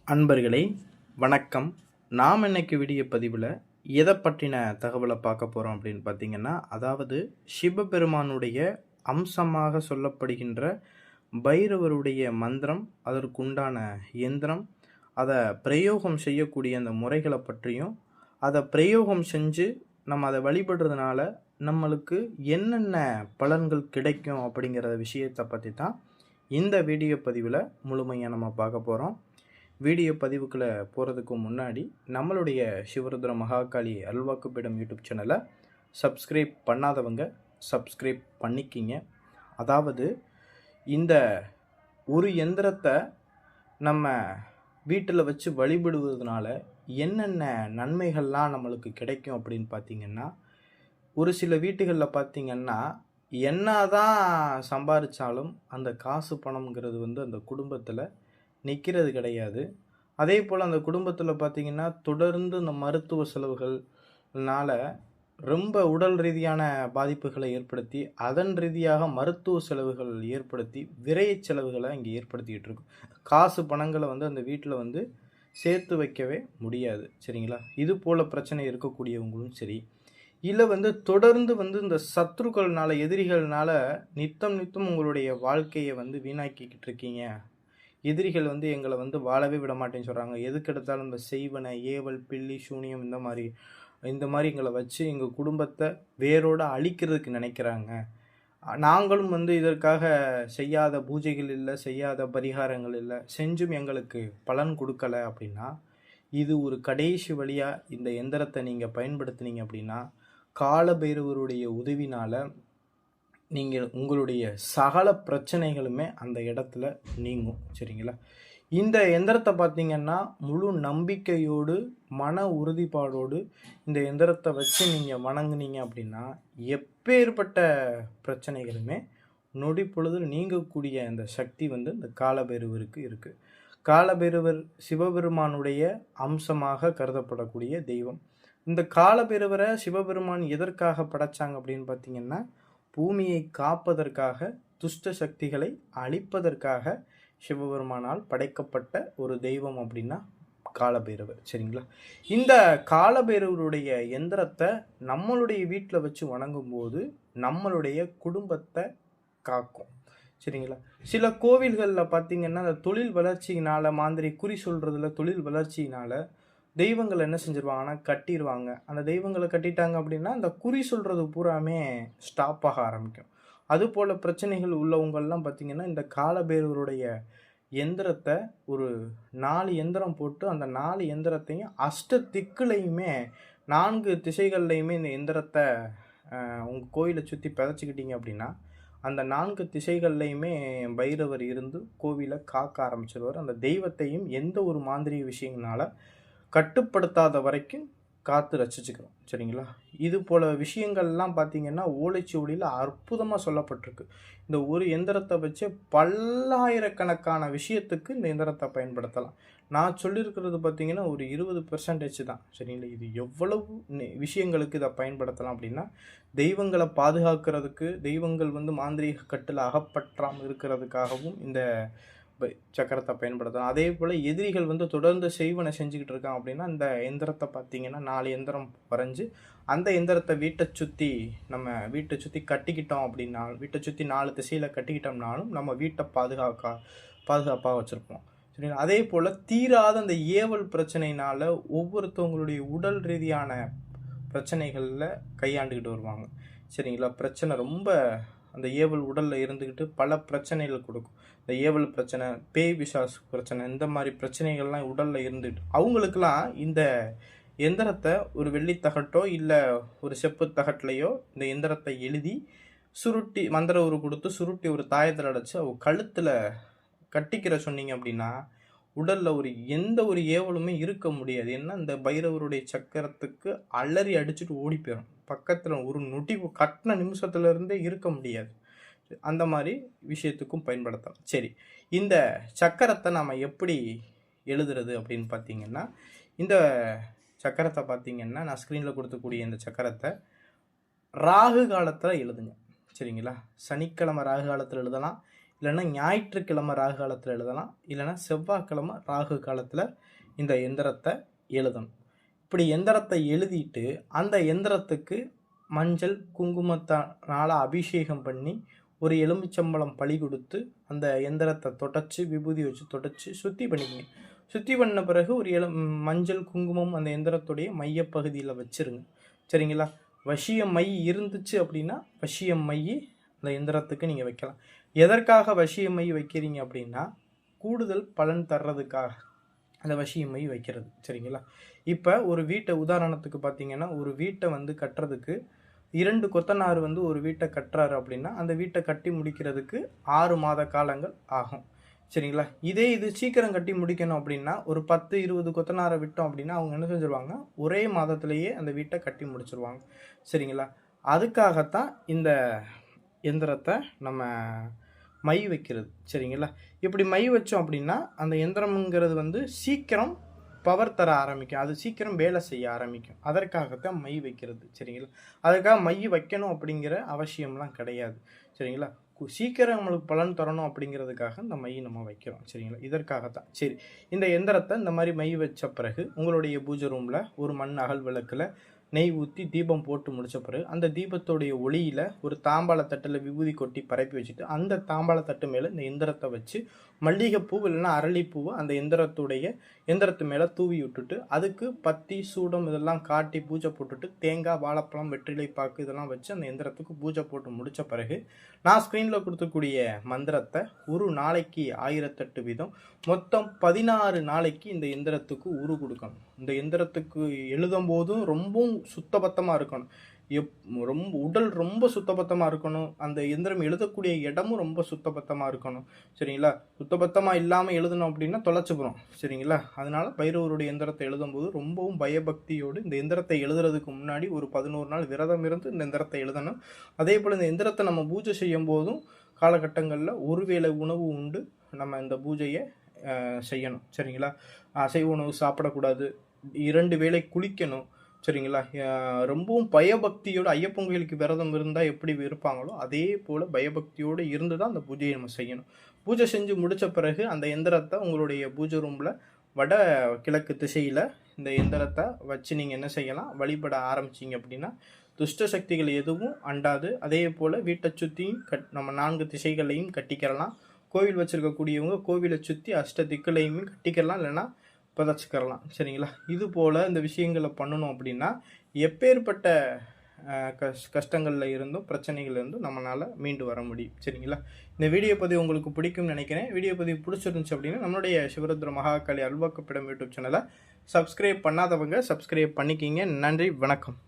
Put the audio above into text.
அன்பர்களே வணக்கம். நாம் இன்னைக்கு வீடியோ பதிவில் எதை பற்றின தகவலை பார்க்க போகிறோம் அப்படின்னு பார்த்தீங்கன்னா, அதாவது சிவபெருமானுடைய அம்சமாக சொல்லப்படுகின்ற பைரவருடைய மந்திரம், அதற்குண்டான எந்திரம், அதை பிரயோகம் செய்யக்கூடிய அந்த முறைகளை பற்றியும், அதை பிரயோகம் செஞ்சு நம்ம அதை வழிபடுறதுனால நம்மளுக்கு என்னென்ன பலன்கள் கிடைக்கும் அப்படிங்கிற விஷயத்தை பற்றி தான் இந்த வீடியோ பதிவில் முழுமையாக நம்ம பார்க்க போகிறோம். வீடியோ பதிவுக்குள்ளே போகிறதுக்கு முன்னாடி நம்மளுடைய சிவருத்ர மகாகாளி அல்வாக்குப்பீடம் யூடியூப் சேனலை சப்ஸ்கிரைப் பண்ணாதவங்க சப்ஸ்கிரைப் பண்ணிக்கிங்க. அதாவது இந்த ஒரு எந்திரத்தை நம்ம வீட்டில் வச்சு வழிபடுவதனால என்னென்ன நன்மைகள்லாம் நம்மளுக்கு கிடைக்கும் அப்படின்னு பார்த்திங்கன்னா, ஒரு சில வீட்டுகளில் பார்த்திங்கன்னா என்ன தான் சம்பாதிச்சாலும் அந்த காசு பணம்ங்கிறது அந்த குடும்பத்தில் நிற்கிறது கிடையாது. அதே போல் அந்த குடும்பத்தில் பார்த்திங்கன்னா தொடர்ந்து இந்த மருத்துவ செலவுகள்னால் ரொம்ப உடல் ரீதியான பாதிப்புகளை ஏற்படுத்தி, அதன் ரீதியாக மருத்துவ செலவுகள் ஏற்படுத்தி விரைய செலவுகளை இங்கே ஏற்படுத்திக்கிட்டு இருக்கும். காசு பணங்களை அந்த வீட்டில் சேர்த்து வைக்கவே முடியாது. சரிங்களா? இது போல் பிரச்சனை இருக்கக்கூடியவங்களும் சரி, இல்லை தொடர்ந்து இந்த சத்ருக்கள்னால, எதிரிகள்னால நித்தம் உங்களுடைய வாழ்க்கையை வீணாக்கிக்கிட்டு இருக்கீங்க. எதிரிகள் எங்களை வாழவே விட மாட்டேன்னு சொல்கிறாங்க. எதுக்கெடுத்தாலும் இந்த செய்வனை, ஏவல், பில்லி, சூனியம் இந்த மாதிரி எங்களை வச்சு எங்கள் குடும்பத்தை வேரோடு அழிக்கிறதுக்கு நினைக்கிறாங்க. நாங்களும் இதற்காக செய்யாத பூஜைகள் இல்லை, செய்யாத பரிகாரங்கள் இல்லை, செஞ்சும் எங்களுக்கு பலன் கொடுக்கலை அப்படின்னா, இது ஒரு கடைசி வழியாக இந்த எந்திரத்தை நீங்கள் பயன்படுத்தினீங்க அப்படின்னா, காலபைரவருடைய உதவினால் நீங்கள் உங்களுடைய சகல பிரச்சனைகளுமே அந்த இடத்துல நீங்கும். சரிங்களா? இந்த எந்திரத்தை பார்த்திங்கன்னா முழு நம்பிக்கையோடு, மன உறுதிப்பாடோடு இந்த எந்திரத்தை வச்சு நீங்கள் வணங்குனீங்க அப்படின்னா, எப்பேற்பட்ட பிரச்சனைகளுமே நொடி பொழுதில் நீங்கக்கூடிய அந்த சக்தி இந்த காலபைரவருக்கு இருக்குது. காலபைரவர் சிவபெருமானுடைய அம்சமாக கருதப்படக்கூடிய தெய்வம். இந்த காலபைரவரை சிவபெருமான் எதற்காக படைச்சாங்க அப்படின்னு பார்த்திங்கன்னா, பூமியை காப்பதற்காக, துஷ்ட சக்திகளை அழிப்பதற்காக சிவபெருமானால் படைக்கப்பட்ட ஒரு தெய்வம் அப்படின்னா காலபைரவர். சரிங்களா? இந்த காலபைரவருடைய எந்திரத்தை நம்மளுடைய வீட்டில் வச்சு வணங்கும்போது நம்மளுடைய குடும்பத்தை காக்கும். சரிங்களா? சில கோவில்களில் பார்த்திங்கன்னா அந்த தொழில் வளர்ச்சியினால், மாந்திரி குறி சொல்கிறதுல தொழில் வளர்ச்சியினால் தெய்வங்கள் என்ன செஞ்சிருவாங்கன்னா கட்டிடுவாங்க. அந்த தெய்வங்களை கட்டிட்டாங்க அப்படின்னா அந்த குறி சொல்கிறது பூராமே ஸ்டாப் ஆக ஆரம்பிக்கும். அதுபோல் பிரச்சனைகள் உள்ளவங்கள்லாம் பார்த்திங்கன்னா இந்த காலபைரவருடைய எந்திரத்தை ஒரு 4 எந்திரம் போட்டு அந்த 4 எந்திரத்தையும் அஷ்ட திக்குலையுமே 4 திசைகள்லையுமே இந்த எந்திரத்தை உங்கள் கோயிலை சுற்றி பிதைச்சிக்கிட்டீங்க அப்படின்னா, அந்த 4 திசைகள்லையுமே பைரவர் இருந்து கோவிலை காக்க ஆரம்பிச்சிருவார். அந்த தெய்வத்தையும் எந்த ஒரு மாந்திரிக விஷயங்களால் கட்டுப்படுத்தாத வரைக்கும் காத்து ரசிச்சுக்கிறோம். சரிங்களா? இது போல் விஷயங்கள்லாம் பார்த்திங்கன்னா ஓலைச்சுவடியில் அற்புதமாக சொல்லப்பட்டிருக்கு. இந்த ஒரு எந்திரத்தை வச்சு பல்லாயிரக்கணக்கான விஷயத்துக்கு இந்த எந்திரத்தை பயன்படுத்தலாம். நான் சொல்லியிருக்கிறது பார்த்திங்கன்னா ஒரு 20% தான். சரிங்களா? இது எவ்வளவு விஷயங்களுக்கு இதை பயன்படுத்தலாம் அப்படின்னா, தெய்வங்களை பாதுகாக்கிறதுக்கு, தெய்வங்கள் மாந்திரீக கட்டில் அகப்பற்றாமல் இருக்கிறதுக்காகவும் இந்த சக்கரத்தை பயன்படுத்தலாம். அதே போல் எதிரிகள் தொடர்ந்து செய்வனை செஞ்சுக்கிட்டு இருக்காங்க அப்படின்னா, அந்த எந்திரத்தை பார்த்திங்கன்னா 4 எந்திரம் வரைஞ்சி அந்த எந்திரத்தை வீட்டை சுற்றி கட்டிக்கிட்டோம் அப்படின்னா, வீட்டை சுற்றி 4 திசையில் கட்டிக்கிட்டோம்னாலும் நம்ம வீட்டை பாதுகாப்பாக வச்சுருப்போம். சரிங்களா? அதே போல் தீராத அந்த ஏவல் பிரச்சனையினால் ஒவ்வொருத்தவங்களுடைய உடல் ரீதியான பிரச்சனைகளில் கையாண்டுக்கிட்டு வருவாங்க. சரிங்களா? பிரச்சனை ரொம்ப அந்த ஏவல் உடலில் இருந்துக்கிட்டு பல பிரச்சனைகள் கொடுக்கும். இந்த ஏவல் பிரச்சனை, பேய் பிசாசு பிரச்சனை, இந்த மாதிரி பிரச்சனைகள்லாம் உடலில் இருந்துட்டு அவங்களுக்கெல்லாம் இந்த எந்திரத்தை ஒரு வெள்ளித்தகட்டோ இல்லை ஒரு செப்பு தகட்டிலையோ இந்த எந்திரத்தை எழுதி சுருட்டி மந்திர உரு கொடுத்து சுருட்டி ஒரு தாயத்தில் அடைச்சி கழுத்தில் கட்டிக்கிற சொன்னீங்க அப்படின்னா, உடலில் எந்த ஒரு ஏவலுமே இருக்க முடியாது. ஏன்னா இந்த பைரவருடைய சக்கரத்துக்கு அலறி அடிச்சுட்டு ஓடி போயிடும். பக்கத்தில் ஒரு நொடி கட்டின நிமிஷத்துலேருந்தே இருக்க முடியாது. அந்த மாதிரி விஷயத்துக்கும் பயன்படுத்தலாம். சரி, இந்த சக்கரத்தை நாம் எப்படி எழுதுறது அப்படின்னு பார்த்திங்கன்னா, இந்த சக்கரத்தை பார்த்திங்கன்னா நான் ஸ்க்ரீனில் கொடுத்துக்கூடிய இந்த சக்கரத்தை ராகு காலத்தில் எழுதுங்க. சரிங்களா? சனிக்கிழமை ராகு காலத்தில் எழுதலாம், இல்லைன்னா ஞாயிற்றுக்கிழமை ராகு காலத்தில் எழுதலாம், இல்லைன்னா செவ்வாய்க்கிழமை ராகு காலத்தில் இந்த எந்திரத்தை எழுதணும். இப்படி எந்திரத்தை எழுதிட்டு அந்த எந்திரத்துக்கு மஞ்சள் குங்குமத்தினால் அபிஷேகம் பண்ணி ஒரு எலுமிச்சம்பழம் பலி கொடுத்து அந்த எந்திரத்தை தொடச்சி விபூதி வச்சு தொடச்சி சுத்தி பண்ணிக்கங்க. சுத்தி பண்ண பிறகு ஒரு மஞ்சள் குங்குமம் அந்த எந்திரத்துடைய மையப்பகுதியில் வச்சிருங்க. சரிங்களா? வசிய மை இருந்துச்சு அப்படின்னா வசிய மை அந்த எந்திரத்துக்கு நீங்கள் வைக்கலாம். எதற்காக வசிய மை வைக்கிறீங்க அப்படின்னா கூடுதல் பலன் தர்றதுக்காக அந்த வசிய மை வைக்கிறது. சரிங்களா? இப்போ ஒரு வீட்டை உதாரணத்துக்கு பார்த்தீங்கன்னா ஒரு வீட்டை கட்டுறதுக்கு 2 கொத்தனார் ஒரு வீட்டை கட்டுறாரு அப்படின்னா அந்த வீட்டை கட்டி முடிக்கிறதுக்கு 6 மாத காலங்கள் ஆகும். சரிங்களா? இது சீக்கிரம் கட்டி முடிக்கணும் அப்படின்னா ஒரு 10-20 கொத்தனாரை விட்டோம் அப்படின்னா அவங்க என்ன செஞ்சுருவாங்க, ஒரே மாதத்திலேயே அந்த வீட்டை கட்டி முடிச்சிருவாங்க. சரிங்களா? அதுக்காகத்தான் இந்த எந்திரத்தை நம்ம மை வைக்கிறது. சரிங்களா? இப்படி மை வச்சோம் அப்படின்னா அந்த எந்திரம்ங்கிறது சீக்கிரம் பவர் தர ஆரம்பிக்கும், அது சீக்கிரம் வேலை செய்ய ஆரம்பிக்கும். அதற்காகத்தான் மை வைக்கிறது. சரிங்களா? அதுக்காக மை வைக்கணும் அப்படிங்கிற அவசியம்லாம் கிடையாது. சரிங்களா? சீக்கிரம் நம்மளுக்கு பலன் தரணும் அப்படிங்கிறதுக்காக இந்த மை நம்ம வைக்கிறோம். சரிங்களா? இதற்காகத்தான். சரி, இந்த எந்திரத்தை இந்த மாதிரி மை வச்ச பிறகு உங்களுடைய பூஜை ரூமில் ஒரு மண் அகல் விளக்கில் நெய் ஊற்றி தீபம் போட்டு முடித்த பிறகு அந்த தீபத்தோடைய ஒளியில் ஒரு தாம்பாளத்தட்டில் விபூதி கொட்டி பரப்பி வச்சுட்டு அந்த தாம்பாளத்தட்டு மேலே இந்த எந்திரத்தை வச்சு மல்லிகைப்பூ இல்லைன்னா அரளிப்பூவை அந்த எந்திரத்து மேலே தூவி விட்டுட்டு அதுக்கு பத்தி சூடம் இதெல்லாம் காட்டி பூஜை போட்டுட்டு தேங்காய் வாழைப்பழம் வெற்றிலை பாக்கு இதெல்லாம் வச்சு அந்த எந்திரத்துக்கு பூஜை போட்டு முடித்த பிறகு நான் ஸ்க்ரீனில் கொடுத்துக்கூடிய மந்திரத்தை ஒரு நாளைக்கு 1008 வீதம் மொத்தம் 16 நாளைக்கு இந்த எந்திரத்துக்கு உரு கொடுக்கணும். இந்த எந்திரத்துக்கு எழுதும் போதும் ரொம்பவும் சுத்தபத்தமாக இருக்கணும். ரொம்ப உடல் ரொம்ப சுத்தபத்தமாக இருக்கணும். அந்த எந்திரம் எழுதக்கூடிய இடமும் ரொம்ப சுத்தபத்தமாக இருக்கணும். சரிங்களா? சுத்தபத்தமாக இல்லாமல் எழுதணும் அப்படின்னா தொலைச்சுக்கிறோம். சரிங்களா? அதனால பைரவருடைய எந்திரத்தை எழுதும்போது ரொம்பவும் பயபக்தியோடு இந்த எந்திரத்தை எழுதுறதுக்கு முன்னாடி ஒரு 11 நாள் விரதம் இருந்து இந்த எந்திரத்தை எழுதணும். அதே போல் இந்த எந்திரத்தை நம்ம பூஜை செய்யும் போதும் காலகட்டங்களில் ஒருவேளை உணவு உண்டு நம்ம இந்த பூஜையை செய்யணும். சரிங்களா? அசைவ உணவு சாப்பிடக்கூடாது, 2 வேளை குளிக்கணும். சரிங்களா? ரொம்பவும் பயபக்தியோடு ஐயப்பன் கோயிலுக்கு விரதம் இருந்தால் எப்படி இருப்பாங்களோ அதே போல் பயபக்தியோடு இருந்து தான் அந்த பூஜையை நம்ம செய்யணும். பூஜை செஞ்சு முடித்த பிறகு அந்த எந்திரத்தை உங்களுடைய பூஜை ரூமில் வட கிழக்கு திசையில் இந்த எந்திரத்தை வச்சு நீங்கள் என்ன செய்யலாம், வழிபட ஆரம்பிச்சிங்க அப்படின்னா துஷ்ட சக்திகள் எதுவும் அண்டாது. அதே போல் வீட்டை சுற்றியும் நம்ம 4 திசைகளையும் கட்டிக்கிறலாம். கோவில் வச்சுருக்கக்கூடியவங்க கோவிலை சுற்றி அஷ்ட திக்குலையுமே கட்டிக்கலாம், இல்லைன்னா புதைச்சிக்கிறலாம். சரிங்களா? இது போல் இந்த விஷயங்களை பண்ணணும் அப்படின்னா எப்பேற்பட்ட கஷ்டங்களில் இருந்தும் பிரச்சனைகள் இருந்தும் நம்மளால் மீண்டு வர முடியும். சரிங்களா? இந்த வீடியோ பதிவு உங்களுக்கு பிடிக்கும்னு நினைக்கிறேன். வீடியோ பதிவு பிடிச்சிருந்துச்சு அப்படின்னா நம்மளுடைய சிவருத்ர மகாகாளி அல்வாக்குப்பிடம் யூடியூப் சேனலை சப்ஸ்கிரைப் பண்ணாதவங்க சப்ஸ்கிரைப் பண்ணிக்கிங்க. நன்றி, வணக்கம்.